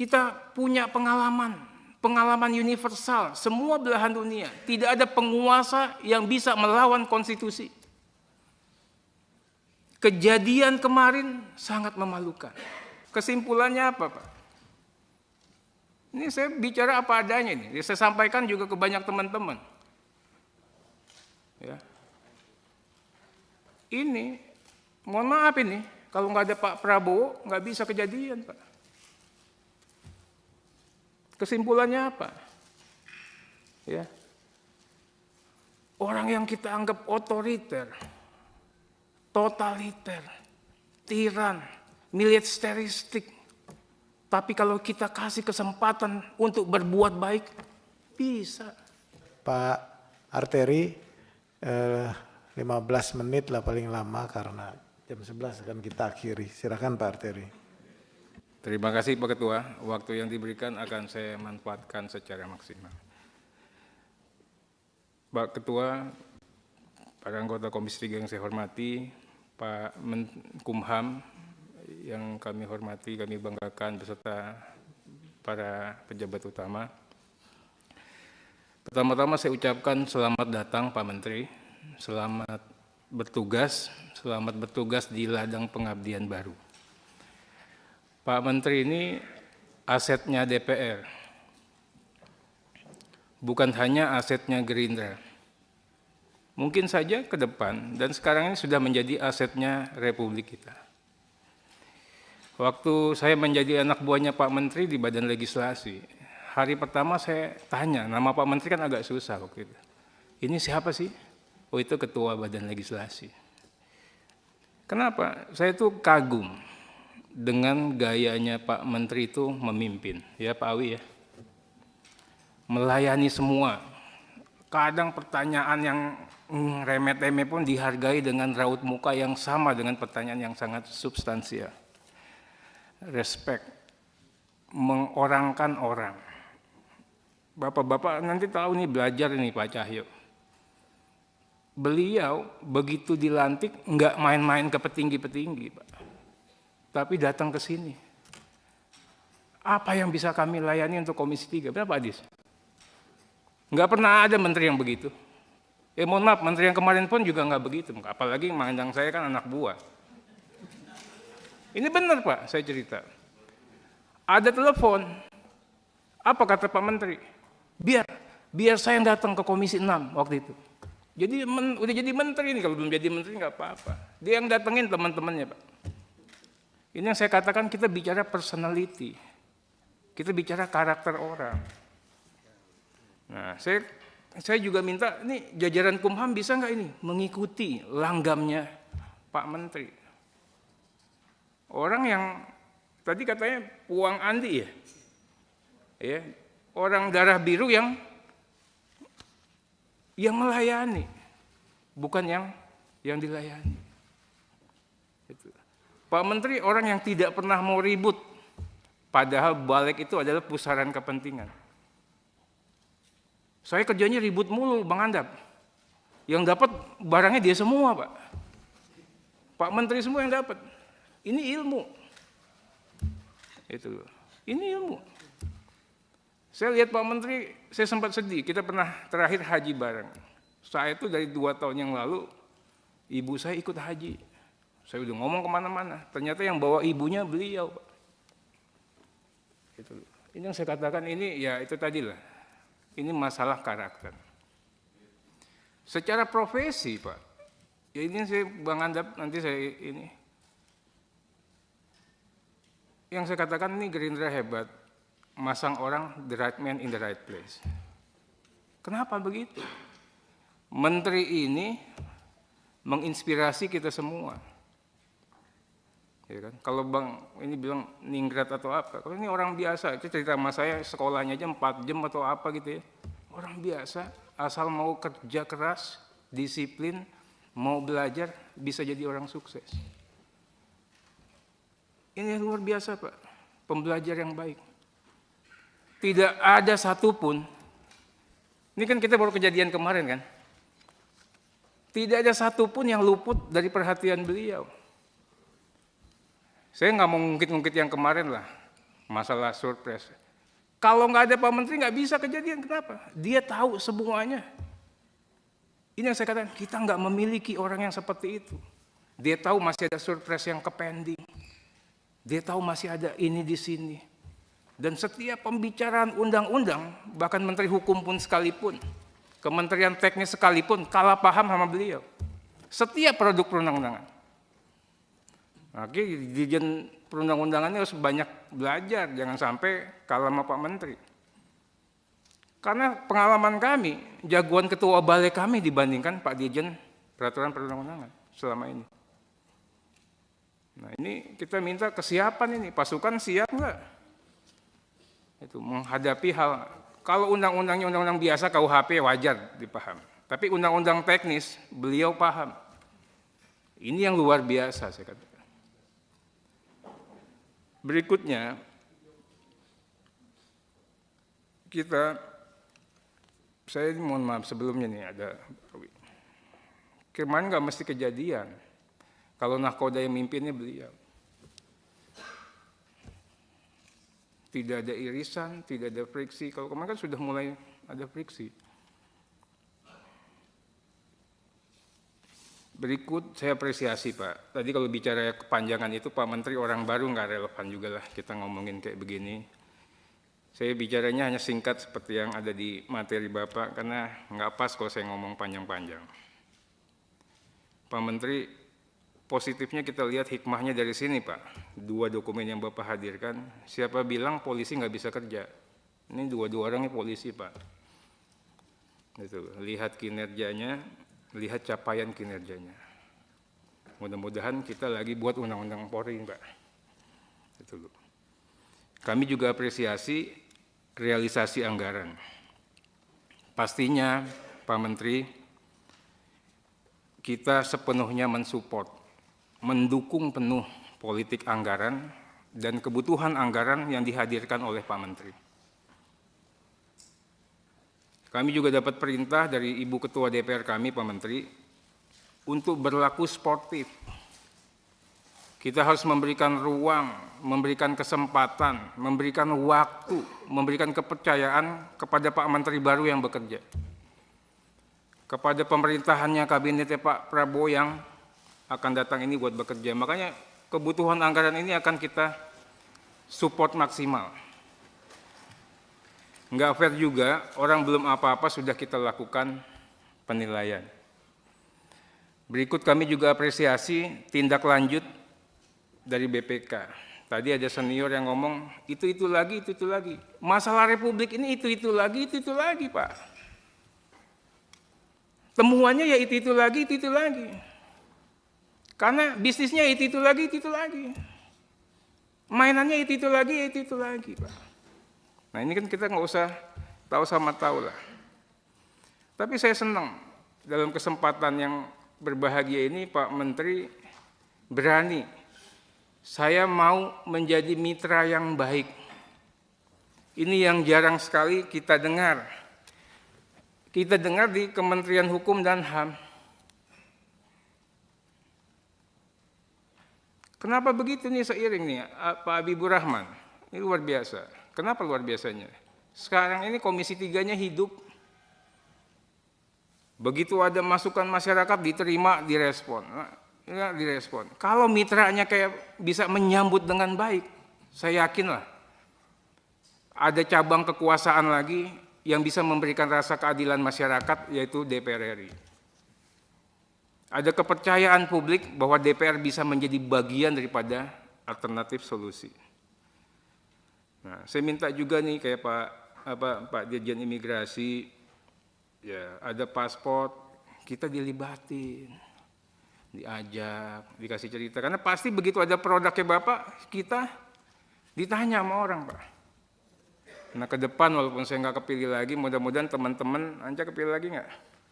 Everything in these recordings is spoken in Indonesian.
Kita punya pengalaman universal, semua belahan dunia. Tidak ada penguasa yang bisa melawan konstitusi. Kejadian kemarin sangat memalukan. Kesimpulannya apa, Pak? Ini saya bicara apa adanya ini. Saya sampaikan juga ke banyak teman-teman. Ya. Ini, mohon maaf ini, kalau nggak ada Pak Prabowo, nggak bisa kejadian, Pak. Kesimpulannya apa? Ya. Orang yang kita anggap otoriter, totaliter, tiran, militeristik, tapi kalau kita kasih kesempatan untuk berbuat baik, bisa. Pak Arteri, 15 menit lah paling lama karena jam 11 akan kita akhiri. Silakan Pak Arteri. Terima kasih Pak Ketua, waktu yang diberikan akan saya manfaatkan secara maksimal. Pak Ketua, para anggota Komisi 3 yang saya hormati, Pak Menkumham yang kami hormati, kami banggakan beserta para pejabat utama. Pertama-tama saya ucapkan selamat datang Pak Menteri, selamat bertugas di ladang pengabdian baru. Pak Menteri ini asetnya DPR, bukan hanya asetnya Gerindra. Mungkin saja ke depan dan sekarang ini sudah menjadi asetnya Republik kita. Waktu saya menjadi anak buahnya Pak Menteri di Badan Legislasi, hari pertama saya tanya, nama Pak Menteri kan agak susah waktu itu. Ini siapa sih? Oh itu Ketua Badan Legislasi. Kenapa? Saya tuh kagum dengan gayanya Pak Menteri itu memimpin, ya Pak Awi ya. Melayani semua. Kadang pertanyaan yang remeh-temeh pun dihargai dengan raut muka yang sama dengan pertanyaan yang sangat substansial. Respect, mengorangkan orang. Bapak-bapak nanti tahu nih belajar nih Pak Cahyo. Beliau begitu dilantik nggak main-main ke petinggi-petinggi Pak. Tapi datang ke sini. Apa yang bisa kami layani untuk Komisi 3? Berapa Adis? Nggak pernah ada menteri yang begitu. Mohon maaf, menteri yang kemarin pun juga nggak begitu. Apalagi mandang saya kan anak buah. Ini benar Pak, saya cerita. Ada telepon. Apa kata Pak Menteri? Biar saya yang datang ke Komisi 6 waktu itu. Jadi udah jadi menteri ini, kalau belum jadi menteri nggak apa-apa. Dia yang datengin teman-temannya Pak. Ini yang saya katakan kita bicara personality. Kita bicara karakter orang. Nah, saya juga minta, nih jajaran Kumham bisa nggak ini mengikuti langgamnya Pak Menteri. Orang yang tadi katanya Puang Andi ya, orang darah biru yang melayani, bukan yang dilayani. Itu. Pak Menteri orang yang tidak pernah mau ribut, padahal balik itu adalah pusaran kepentingan. Saya kerjanya ribut mulu, Bang Andap. Yang dapat barangnya dia semua, Pak. Pak Menteri semua yang dapat. Ini ilmu. Itu. Ini ilmu. Saya lihat Pak Menteri, saya sempat sedih. Kita pernah terakhir haji bareng. Saya itu dari 2 tahun yang lalu, ibu saya ikut haji. Saya udah ngomong kemana-mana. Ternyata yang bawa ibunya beliau, Pak. Itu. Ini yang saya katakan ini, ya itu tadilah. Ini masalah karakter. Secara profesi, Pak. Ya ini saya Bang Andap, nanti saya ini. Yang saya katakan ini Gerindra hebat. Masang orang the right man in the right place. Kenapa begitu? Menteri ini menginspirasi kita semua. Ya kan? Kalau Bang ini bilang ningrat atau apa, kalau ini orang biasa, itu cerita sama saya sekolahnya aja 4 jam atau apa gitu ya. Orang biasa, asal mau kerja keras, disiplin, mau belajar, bisa jadi orang sukses. Ini luar biasa Pak, pembelajar yang baik. Tidak ada satupun, ini kan kita baru kejadian kemarin kan, tidak ada satupun yang luput dari perhatian beliau. Saya nggak mau ngungkit-ngungkit yang kemarin lah, masalah surprise. Kalau nggak ada Pak Menteri nggak bisa kejadian, kenapa? Dia tahu semuanya. Ini yang saya katakan, kita nggak memiliki orang yang seperti itu. Dia tahu masih ada surprise yang kepending. Dia tahu masih ada ini di sini. Dan setiap pembicaraan undang-undang, bahkan Menteri Hukum pun sekalipun, Kementerian Teknis sekalipun, kalah paham sama beliau. Setiap produk perundang-undangan. Oke, Dirjen Perundang-undangannya harus banyak belajar, jangan sampai kalah sama Pak Menteri. Karena pengalaman kami, jagoan ketua balik kami dibandingkan Pak Dirjen Peraturan Perundang-undangan selama ini. Nah ini kita minta kesiapan ini, pasukan siap nggak? Itu menghadapi hal, kalau undang-undangnya undang-undang biasa KUHP wajar dipaham. Tapi undang-undang teknis beliau paham. Ini yang luar biasa saya katakan. Berikutnya, saya mohon maaf sebelumnya nih ada, kemarin nggak mesti kejadian, kalau nahkoda yang mimpinnya beliau. Tidak ada irisan, tidak ada friksi, kalau kemarin kan sudah mulai ada friksi. Berikut saya apresiasi Pak, tadi kalau bicara kepanjangan itu Pak Menteri orang baru nggak relevan juga lah kita ngomongin kayak begini. Saya bicaranya hanya singkat seperti yang ada di materi Bapak karena nggak pas kalau saya ngomong panjang-panjang. Pak Menteri, positifnya kita lihat hikmahnya dari sini Pak. 2 dokumen yang Bapak hadirkan, siapa bilang polisi nggak bisa kerja? Ini dua orangnya polisi Pak. Itu, lihat kinerjanya, lihat capaian kinerjanya. Mudah-mudahan kita lagi buat undang-undang Polri, Pak. Itu loh. Kami juga apresiasi realisasi anggaran. Pastinya, Pak Menteri, kita sepenuhnya mensupport, mendukung penuh politik anggaran dan kebutuhan anggaran yang dihadirkan oleh Pak Menteri. Kami juga dapat perintah dari Ibu Ketua DPR kami, Pak Menteri, untuk berlaku sportif. Kita harus memberikan ruang, memberikan kesempatan, memberikan waktu, memberikan kepercayaan kepada Pak Menteri baru yang bekerja. Kepada pemerintahannya, kabinetnya Pak Prabowo yang akan datang ini buat bekerja. Makanya kebutuhan anggaran ini akan kita support maksimal. Enggak fair juga, orang belum apa-apa sudah kita lakukan penilaian. Berikut kami juga apresiasi tindak lanjut dari BPK. Tadi ada senior yang ngomong, itu lagi, itu lagi. Masalah Republik ini itu lagi, itu lagi Pak. Temuannya ya itu lagi, itu lagi. Karena bisnisnya itu lagi, itu lagi. Mainannya itu lagi, itu lagi Pak. Nah ini kan kita nggak usah tahu sama tahu lah. Tapi saya senang dalam kesempatan yang berbahagia ini Pak Menteri berani. Saya mau menjadi mitra yang baik. Ini yang jarang sekali kita dengar. Kita dengar di Kementerian Hukum dan HAM. Kenapa begitu nih seiring nih Pak Habibur Rahman? Ini luar biasa. Kenapa luar biasanya? Sekarang ini Komisi 3-nya hidup. Begitu ada masukan masyarakat diterima, direspon. Ya, direspon. Kalau mitranya kayak bisa menyambut dengan baik, saya yakinlah ada cabang kekuasaan lagi yang bisa memberikan rasa keadilan masyarakat, yaitu DPR RI. Ada kepercayaan publik bahwa DPR bisa menjadi bagian daripada alternatif solusi. Nah, saya minta juga nih kayak Pak Dirjen Imigrasi, ya ada paspor, kita dilibatin, diajak, dikasih cerita. Karena pasti begitu ada produknya Bapak, kita ditanya sama orang Pak. Nah ke depan walaupun saya nggak kepilih lagi, mudah-mudahan teman-teman, Anja kepilih lagi nggak?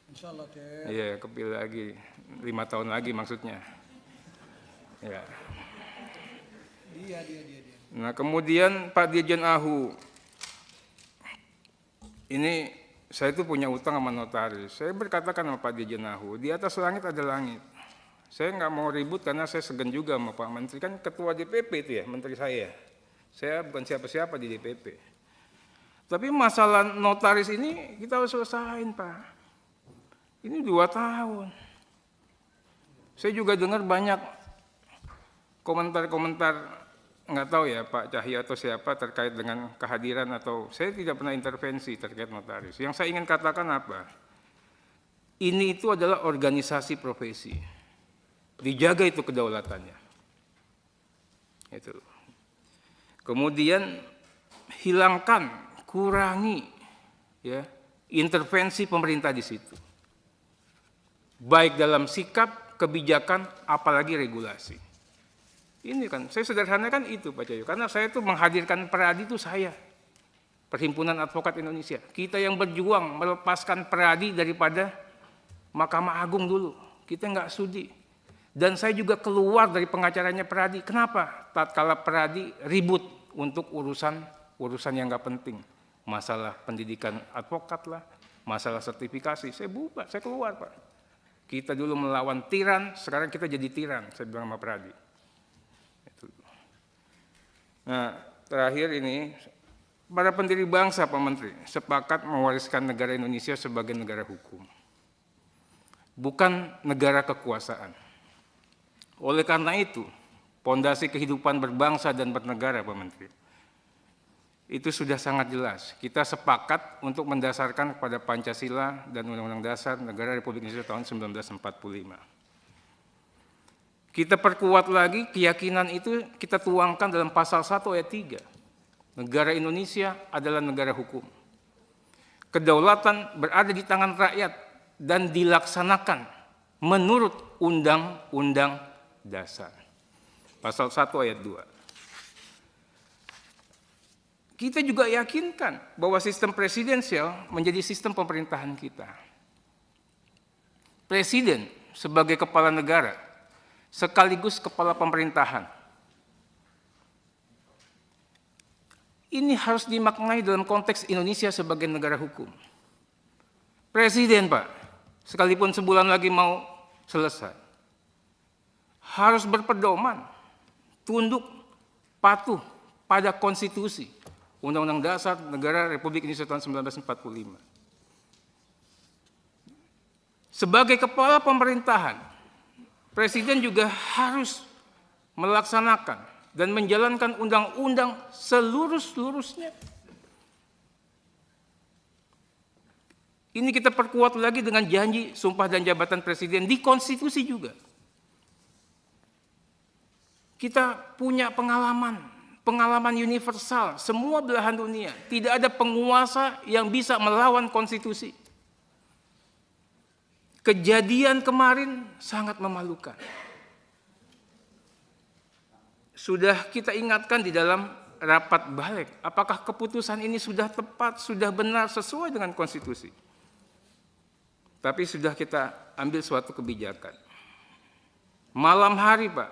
Insya Allah, iya, kepilih lagi, 5 tahun lagi maksudnya. Ya. Dia. Nah kemudian Pak Dirjen AHU, ini saya itu punya utang sama notaris. Saya berkatakan sama Pak Dirjen AHU, di atas langit ada langit. Saya nggak mau ribut karena saya segan juga sama Pak Menteri, kan Ketua DPP itu ya, Menteri saya. Saya bukan siapa-siapa di DPP. Tapi masalah notaris ini kita harus selesain, Pak. Ini 2 tahun. Saya juga dengar banyak komentar-komentar, nggak tahu ya Pak Cahyo atau siapa terkait dengan kehadiran atau saya tidak pernah intervensi terkait notaris. Yang saya ingin katakan apa? Ini itu adalah organisasi profesi. Dijaga itu kedaulatannya. Itu. Kemudian hilangkan, kurangi ya intervensi pemerintah di situ. Baik dalam sikap, kebijakan, apalagi regulasi. Ini kan, saya sederhanakan itu Pak Cahyo, karena saya tuh menghadirkan Peradi itu saya, Perhimpunan Advokat Indonesia. Kita yang berjuang melepaskan Peradi daripada Mahkamah Agung dulu, kita nggak sudi. Dan saya juga keluar dari pengacaranya Peradi. Kenapa? Tatkala Peradi ribut untuk urusan yang nggak penting, masalah pendidikan advokat lah, masalah sertifikasi, saya bubar, saya keluar Pak. Kita dulu melawan tiran, sekarang kita jadi tiran, saya bilang sama Peradi. Nah, terakhir ini, para pendiri bangsa, Pak Menteri, sepakat mewariskan negara Indonesia sebagai negara hukum, bukan negara kekuasaan. Oleh karena itu, pondasi kehidupan berbangsa dan bernegara, Pak Menteri, itu sudah sangat jelas. Kita sepakat untuk mendasarkan kepada Pancasila dan Undang-Undang Dasar Negara Republik Indonesia tahun 1945. Kita perkuat lagi keyakinan itu, kita tuangkan dalam pasal 1 ayat 3. Negara Indonesia adalah negara hukum. Kedaulatan berada di tangan rakyat dan dilaksanakan menurut Undang-Undang Dasar. Pasal 1 ayat 2. Kita juga yakinkan bahwa sistem presidensial menjadi sistem pemerintahan kita. Presiden sebagai kepala negara sekaligus kepala pemerintahan. Ini harus dimaknai dalam konteks Indonesia sebagai negara hukum. Presiden, Pak, sekalipun sebulan lagi mau selesai, harus berpedoman, tunduk, patuh pada konstitusi, Undang-Undang Dasar Negara Republik Indonesia tahun 1945. Sebagai kepala pemerintahan, Presiden juga harus melaksanakan dan menjalankan undang-undang seluruh-seluruhnya. Ini kita perkuat lagi dengan janji sumpah dan jabatan Presiden di konstitusi juga. Kita punya pengalaman universal, semua belahan dunia. Tidak ada penguasa yang bisa melawan konstitusi. Kejadian kemarin sangat memalukan. Sudah kita ingatkan di dalam rapat balik, apakah keputusan ini sudah tepat, sudah benar, sesuai dengan konstitusi. Tapi sudah kita ambil suatu kebijakan. Malam hari, Pak,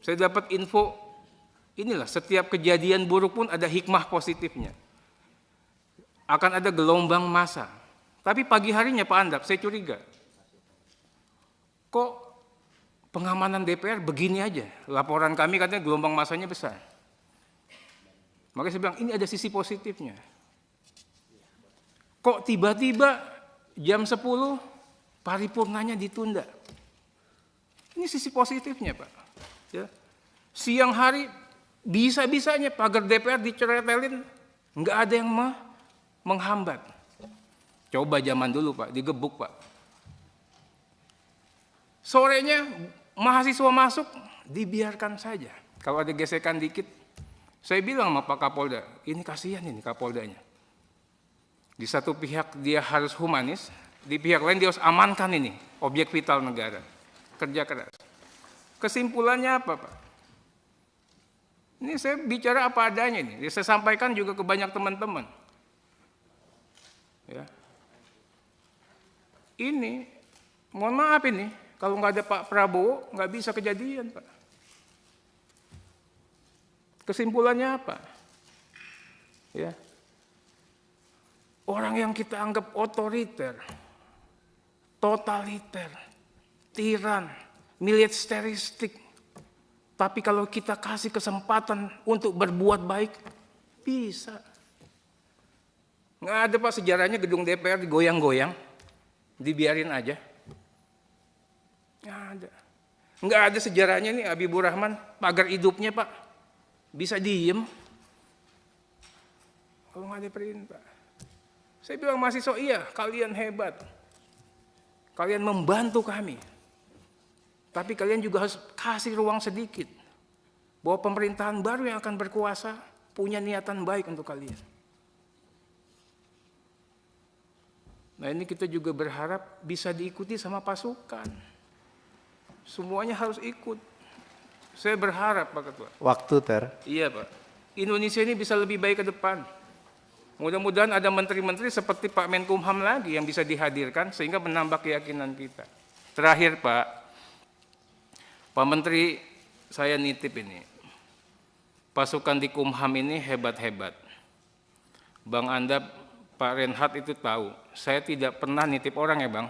saya dapat info, inilah setiap kejadian buruk pun ada hikmah positifnya. Akan ada gelombang massa. Tapi pagi harinya Pak Andap, saya curiga. Kok pengamanan DPR begini aja? Laporan kami katanya gelombang massanya besar. Makanya saya bilang, ini ada sisi positifnya. Kok tiba-tiba jam 10 paripurnanya ditunda? Ini sisi positifnya, Pak. Ya. Siang hari bisa-bisanya pagar DPR diceretelin, nggak ada yang menghambat. Coba zaman dulu Pak, digebuk Pak. Sorenya mahasiswa masuk, dibiarkan saja. Kalau ada gesekan dikit, saya bilang sama Pak Kapolda, ini kasihan ini Kapoldanya. Di satu pihak dia harus humanis, di pihak lain dia harus amankan ini, objek vital negara. Kerja keras. Kesimpulannya apa Pak? Ini saya bicara apa adanya ini, saya sampaikan juga ke banyak teman-teman. Ya. Ini, mohon maaf ini, kalau nggak ada Pak Prabowo, nggak bisa kejadian, Pak. Kesimpulannya apa? Ya. Orang yang kita anggap otoriter, totaliter, tiran, militeristik, Tapi kalau kita kasih kesempatan untuk berbuat baik, bisa. Nggak ada Pak sejarahnya gedung DPR digoyang-goyang, dibiarin aja. Nggak ada. Nggak ada sejarahnya nih Habibur Rahman, pagar hidupnya Pak, bisa diem. Kalau nggak ada perintah. Saya bilang mahasiswa, iya kalian hebat. Kalian membantu kami. Tapi kalian juga harus kasih ruang sedikit. Bahwa pemerintahan baru yang akan berkuasa punya niatan baik untuk kalian. Nah ini kita juga berharap bisa diikuti sama pasukan. Semuanya harus ikut. Saya berharap Pak Ketua. Waktu, Ter. Iya Pak. Indonesia ini bisa lebih baik ke depan. Mudah-mudahan ada menteri-menteri seperti Pak Menkumham lagi yang bisa dihadirkan sehingga menambah keyakinan kita. Terakhir Pak Menteri, saya nitip ini. Pasukan di Kumham ini hebat-hebat. Bang Andap, Pak Renhat itu tahu. Saya tidak pernah nitip orang ya Bang.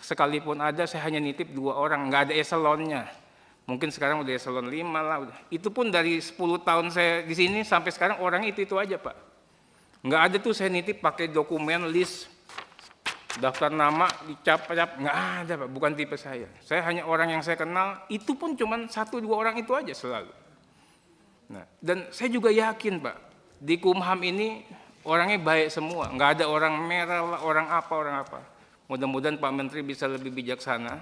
Sekalipun ada saya hanya nitip 2 orang, nggak ada eselonnya. Mungkin sekarang udah eselon 5 lah. Itu pun dari 10 tahun saya di sini sampai sekarang orang itu aja Pak. Nggak ada tuh saya nitip pakai dokumen list daftar nama dicap-cap, nggak ada Pak, bukan tipe saya. Saya hanya orang yang saya kenal, itu pun cuma 1-2 orang itu aja selalu. Nah, dan saya juga yakin Pak, di Kumham ini orangnya baik semua, nggak ada orang merah, orang apa. Mudah-mudahan Pak Menteri bisa lebih bijaksana.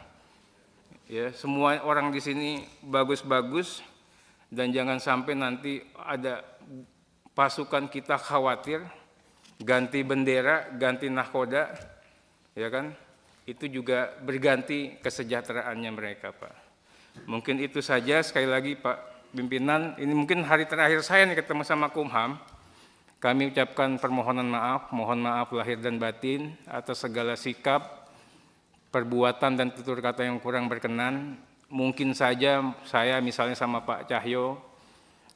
Ya, semua orang di sini bagus-bagus dan jangan sampai nanti ada pasukan kita khawatir ganti bendera, ganti nahkoda, ya kan? Itu juga berganti kesejahteraannya mereka, Pak. Mungkin itu saja. Sekali lagi Pak Pimpinan, ini mungkin hari terakhir saya nih ketemu sama Kumham. Kami ucapkan permohonan maaf, mohon maaf lahir dan batin atas segala sikap, perbuatan dan tutur kata yang kurang berkenan. Mungkin saja saya misalnya sama Pak Cahyo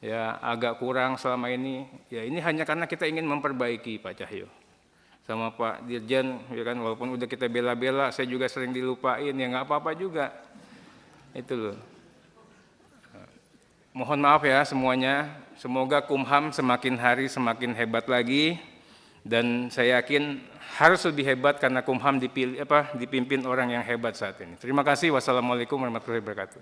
ya agak kurang selama ini. Ya ini hanya karena kita ingin memperbaiki Pak Cahyo. Sama Pak Dirjen ya kan, walaupun udah kita bela-bela, saya juga sering dilupain, ya nggak apa-apa juga. Itu loh. Mohon maaf ya semuanya. Semoga Kumham semakin hari semakin hebat lagi, dan saya yakin harus lebih hebat karena Kumham dipimpin orang yang hebat saat ini. Terima kasih. Wassalamualaikum warahmatullahi wabarakatuh.